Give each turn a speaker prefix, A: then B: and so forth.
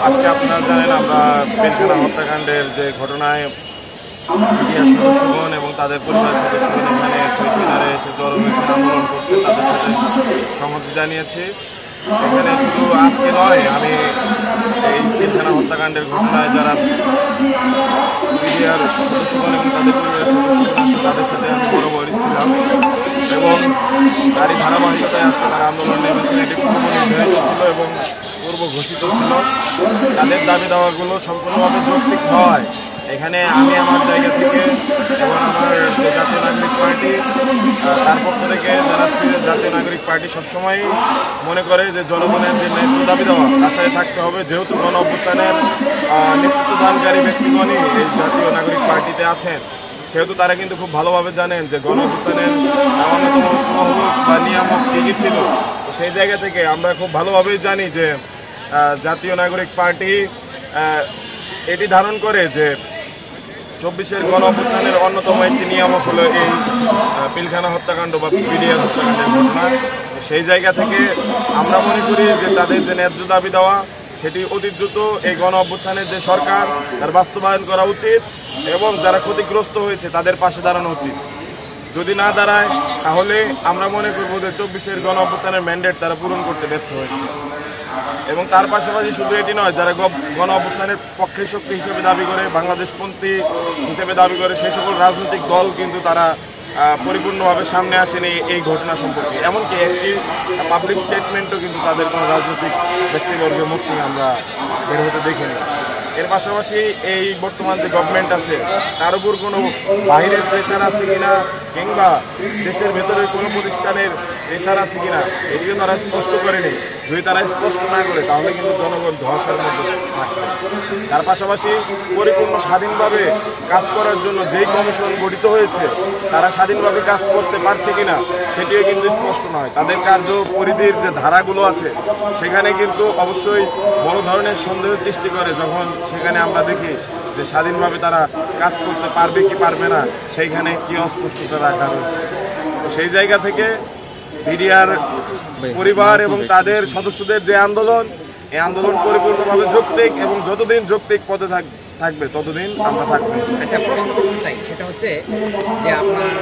A: আজকে আপনারা জানেন আমরা পিলখানা হত্যাকাণ্ডের যে ঘটনায় মিডিয়ার সদস্যগণ এবং তাদের পরিবারের সদস্যগণ এখানে শহীদ মিনারে এসে জড়ো হয়েছেন, আন্দোলন করছে, তাদের সাথে সংহতি জানিয়েছি। এখানে শুধু আজকে নয়, আমি এই পিলখানা হত্যাকাণ্ডের ঘটনায় যারা মিডিয়ার সদস্যগণ এবং তাদের পরিবারের সদস্যগণ আছে তাদের সাথে আমি বরাবরই ছিলাম এবং তারই ধারাবাহিকতায় আজকে তারা আন্দোলন নেমেছেন। এটি পূর্ব নির্ধারিত ছিল এবং পূর্ব ঘোষিত ছিল। তাদের দাবি দাওয়াগুলো সম্পূর্ণভাবে যৌক্তিক হয়। এখানে আমি আমার জায়গা থেকে এবং আমার যে জাতীয় নাগরিক পার্টি তার পক্ষ থেকে জানাচ্ছি যে জাতীয় নাগরিক পার্টি সবসময়ই মনে করে যে জনগণের যে ন্যায্য দাবি দেওয়া আশায় থাকতে হবে। যেহেতু গণ অভ্যুত্থানের নেতৃত্বদানকারী ব্যক্তিগণই এই জাতীয় নাগরিক পার্টিতে আছেন, সেহেতু তারা কিন্তু খুব ভালোভাবে জানেন যে গণ অভ্যুত্থানের অন্যতম প্রভাবক বা নিয়ামক কী কী ছিল। সেই জায়গা থেকে আমরা খুব ভালোভাবেই জানি যে জাতীয় নাগরিক পার্টি এটি ধারণ করে যে 24-এর গণ অভ্যুত্থানের অন্যতম একটি নিয়ামক হলো এই পিলখানা হত্যাকাণ্ড বা পিডিআর হত্যাকাণ্ডের ঘটনা। সেই জায়গা থেকে আমরা মনে করি যে তাদের যে ন্যায্য দাবি দেওয়া সেটি অতি দ্রুত এই গণ অভ্যুত্থানের যে সরকার তার বাস্তবায়ন করা উচিত এবং যারা ক্ষতিগ্রস্ত হয়েছে তাদের পাশে দাঁড়ানো উচিত। যদি না দাঁড়ায় তাহলে আমরা মনে করব যে 24-এর গণ অভ্যুত্থানের ম্যান্ডেট তারা পূরণ করতে ব্যর্থ হয়েছে। এবং তার পাশাপাশি শুধু এটি নয়, যারা গণ অভ্যুত্থানের পক্ষের শক্তি হিসেবে দাবি করে, বাংলাদেশপন্থী হিসেবে দাবি করে, সেই সকল রাজনৈতিক দল কিন্তু তারা পরিপূর্ণভাবে সামনে আসেনি এই ঘটনা সম্পর্কে। এমনকি একটি পাবলিক স্টেটমেন্টও কিন্তু তাদের কোনো রাজনৈতিক ব্যক্তিবর্গের মুখ থেকে আমরা বের হতে দেখিনি। এর পাশাপাশি এই বর্তমান যে গভর্নমেন্ট আছে তার উপর কোনো বাহিরের প্রেশার আছে কিনা কিংবা দেশের ভেতরের কোনো প্রতিষ্ঠানের প্রেশার আছে কিনা এটিও তারা স্পষ্ট করেনি। যদি তারা স্পষ্ট না করে তাহলে কিন্তু জনগণ ধসার মধ্যে থাকবে। তার পাশাপাশি পরিপূর্ণ স্বাধীনভাবে কাজ করার জন্য যেই কমিশন গঠিত হয়েছে তারা স্বাধীনভাবে কাজ করতে পারছে কিনা সেটিও কিন্তু স্পষ্ট নয়। তাদের কার্য পরিধির যে ধারাগুলো আছে সেখানে কিন্তু অবশ্যই বড় ধরনের সন্দেহ সৃষ্টি করে যখন সেখানে আমরা দেখি যে স্বাধীনভাবে তারা কাজ করতে পারবে কি পারবে না সেইখানে কি অস্পষ্টতা রাখা হচ্ছে। তো সেই জায়গা থেকে পিডিআর পরিবার এবং তাদের সদস্যদের যে আন্দোলন, এই আন্দোলন পরিপূর্ণভাবে যৌক্তিক এবং যতদিন যৌক্তিক পথে থাকবে ততদিন আমরা থাকবো।
B: আচ্ছা, প্রশ্ন করতে চাই, সেটা হচ্ছে যে আপনার